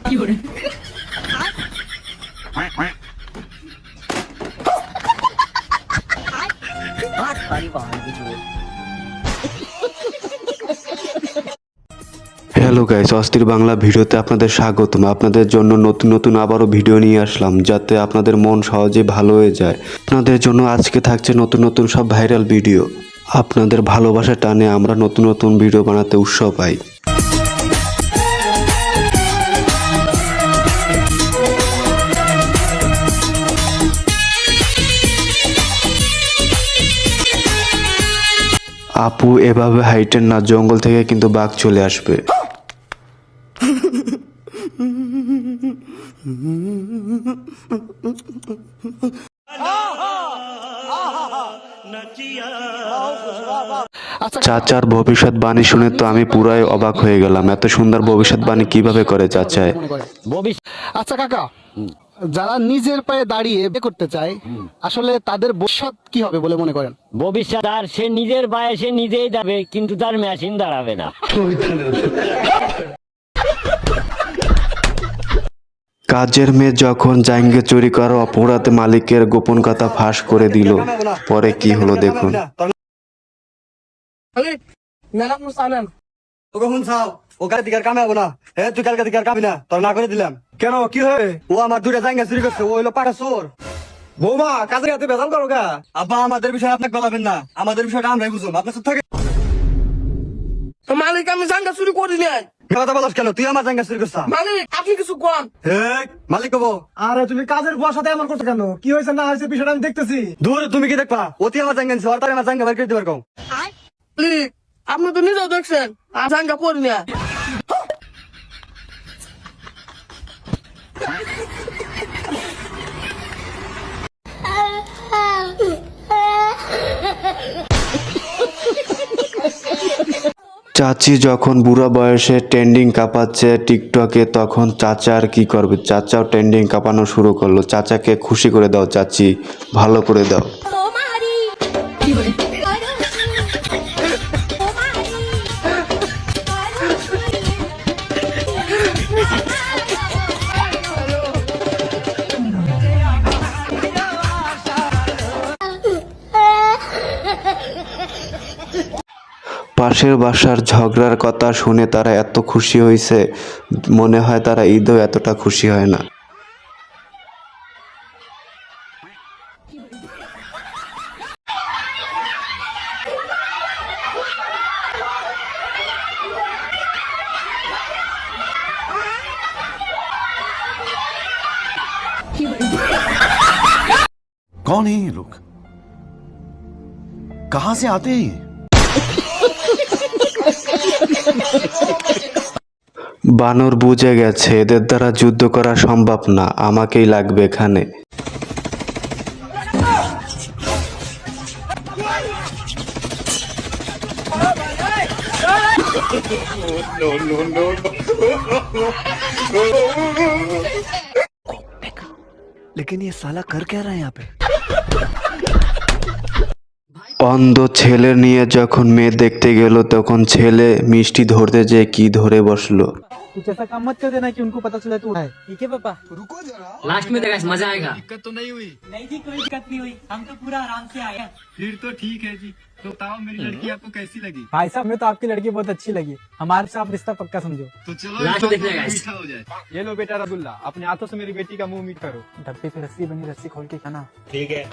Hello guys, অস্থির বাংলা ভিডিওতে আপনাদের স্বাগতম। আপনাদের জন্য নতুন নতুন আবারও ভিডিও নিয়ে আসলাম, যাতে আপনাদের মন সহজে ভালো হয়ে যায়। আপনাদের জন্য আজকে থাকছে নতুন নতুন সব ভাইরাল ভিডিও। আপনাদের ভালোবাসা টানে আমরা নতুন নতুন ভিডিও বানাতে উৎসাহ পাই। আপু এভাবে হাইটেন না, জঙ্গল থেকে কিন্তু বাঘ চলে আসবে। চাচার ভবিষ্যৎবাণী শুনে তো আমি পুরাই অবাক হয়ে গেলাম। এত সুন্দর ভবিষ্যৎবাণী কিভাবে করে চাচায়? আচ্ছা কাকা, যারা নিজের পায়ে দাঁড়িয়ে বিয়ে করতে চায়, আসলে তাদের ভবিষ্যৎ কি হবে বলে মনে করেন? ভবিষ্যৎ আর সে নিজের পায়ে সে নিজেই দাঁড়াবে, কিন্তু তার মেশিন দাঁড়াবে না। কাজের মেয়ে যখন জাইঙ্গে চুরি করা অপরাধে মালিকের গোপন কথা ফাঁস করে দিল, পরে কি হলো দেখুন। কেন কি হয়? ও আমার দুইটা জায়গা চুরি করছে, ও হইলো পাটা চোর। বৌমা কাজের হাতে বেজাল করো গা। আব্বা আমাদের বিষয়ে আপনাকে বলাবেন না, আমাদের বিষয়টা আমরাই বুঝুন, আপনার চুপ থাকে। মালিক আমি জাঙ্গা চুরি করি নাই। কথা বলাস কেন? তুই আমার জায়গা চুরি করছা। মালিক আপনি কিছু কোন? মালিক কব। আরে তুমি কাজের বুয়ার সাথে এমন করছো কেন? কি হয়েছে না হয়েছে বিষয়টা আমি দেখতেছি। দূর তুমি কি দেখবা? অতি আমার জায়গা নিচ্ছে, আর তার আমার জায়গা বের করে দিবার কও। মালিক আপনি তো নিজেও দেখছেন আর জাঙ্গা পড়ি না। চাচি যখন বুড়া বয়সে ট্রেন্ডিং কাঁপাচ্ছে টিকটকে, তখন চাচা আর কি করবে? চাচাও ট্রেন্ডিং কাঁপানো শুরু করলো। চাচাকে খুশি করে দাও চাচি, ভালো করে দাও। পাশের বাসার ঝগড়ার কথা শুনে তারা এত খুশি হয়েছে, মনে হয় তারা ঈদেও এতটা খুশি হয় না। कौन है ये लोग? कहां से आते हैं? বানর বুঝে গেছে এদের দ্বারা যুদ্ধ করা সম্ভব না, আমাকেই লাগবে এখানে। लेकिन ये साला कर क्या रहा है यहाँ पे? অন্ধ ছেলে নিয়ে যখন মেয়ে দেখতে গেল, তখন ছেলে মিষ্টি ধরতে যেয়ে কি ধরে বসলো। कुछ ऐसा काम मत कर देना कि उनको पता चले तू है। ठीक है पापा? रुको जरा, लास्ट में देखा मजा आएगा। दिक्कत तो नहीं हुई? नहीं जी कोई दिक्कत नहीं हुई, हम तो पूरा आराम से आए हैं। फिर तो ठीक है जी। तो बताओ मेरी लड़की आपको कैसी लगी? भाई साहब हमें तो आपकी लड़की बहुत अच्छी लगी, हमारे साथ रिश्ता पक्का समझो। तो चलो लास्ट में देखने guys। मीठा हो जाए। ये लो बेटा रसगुल्ला, अपने हाथों से मेरी बेटी का मुंह मीठ करो। डब्बे पे रस्सी बनी, रस्सी खोल के खाना। ठीक है।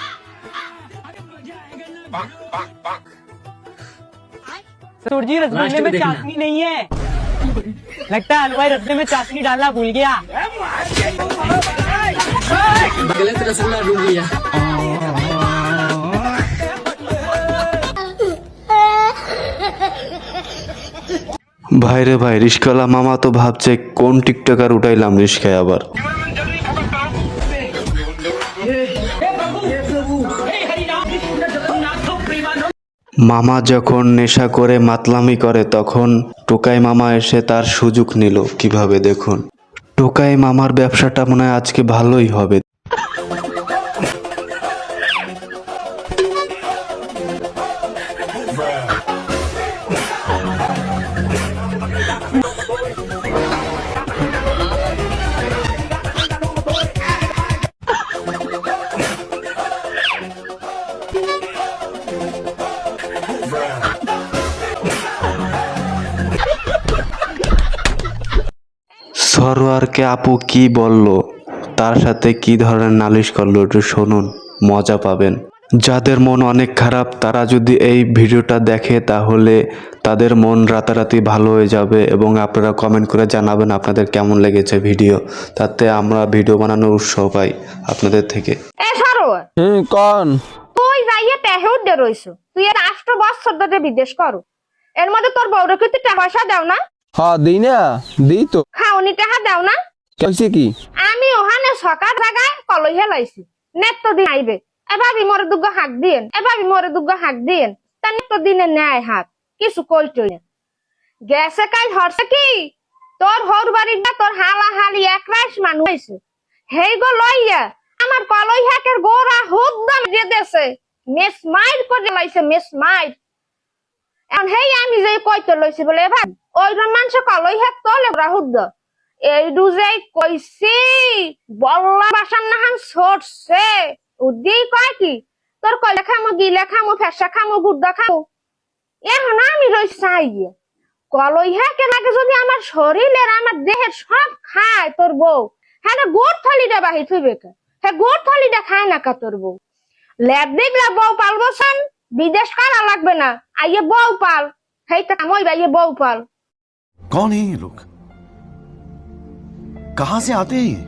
ससुर जी रसगुल्ले में चाशनी नहीं है, लगता है हलवाई रसगुल्ले में चाशनी डालना भूल गया। गलत रसगुल्ला डूब गया। ভাইরে ভাই, রিস্কাওয়ালা মামা তো ভাবছে কোন টিকটকার উঠাইলাম রিস্কায় আবার। মামা যখন নেশা করে মাতলামি করে, তখন টোকাই মামা এসে তার সুযোগ নিল। কিভাবে দেখুন, টোকাই মামার ব্যবসাটা মনে হয় আজকে ভালোই হবে। সরোয়ারকে আপু কি বলল, তার সাথে কি ধরনের নালিশ করলো একটু শুনুন, মজা পাবেন। যাদের মন অনেক খারাপ তারা যদি এই ভিডিওটা দেখে তাহলে তাদের মন রাতারাতি ভালো হয়ে যাবে, এবং আপনারা কমেন্ট করে জানাবেন আপনাদের কেমন লেগেছে ভিডিও, তাতে আমরা ভিডিও বানানোর উৎসাহ পাই আপনাদের থেকে। এ সরোয়ার कौन তুই যাইয়ে পেহে উঠে রইছো, তুই আর 8 বছর ধরে বিদেশ করো, এর মধ্যে তোর বউরে কি তুই টাকা পয়সা দাও না? हाँ दी ना दी तो খাওনি টাকা দাও না? कैसे की আমি ওখানে সকাল জায়গায় কলই হেলাইছি, নেট তো দিন আইবে, এভাবে মোরে দুগ্গ হাক দিয়েন, এভাবে মোরে দুগ্গ হাক দিয়েন, তা নেট তো দিনে নেয় হাক, কিছু কইতো না। গেছে কাল হরছে কি তোর হর বাড়ির না তোর হালা হালি এক রাইস মানুষ হইছে, হেই গো লইয়া আমার কলই হাকের গোড়া হুদ্দাম দিয়ে দেছে, মেস মাইর করে লাইছে, মেস মাইর। এখন হেই আমি যে কইতে লইছি বলে ভাই ওই মানুষ কলই হাক তোলে গোড়া হুদ্দ এই ডুজে কইছি বল্লা বাসান নাহান ছড়ছে উদ্দি কয় কি তোর কয়লা খামো গিলা খামো ফেসা খামো গুদ্দা খামো। এখন আমি রই চাইয়ে কলই হাকে লাগে যদি আমার শরীরের আমার দেহের সব খায় তোর বউ, হ্যাঁ গোড় থালিটা বাহি থইবে কে, হ্যাঁ গোড় থালিটা খায় না কা তোর বউ। ল্যাব দেখলে বউ পালবো সান, বিদেশ করা লাগবে না, আইয়ে বউ পাল, হেইটা মই বাইয়ে বউ পাল। कौन है ये लोग? कहां से आते हैं ये?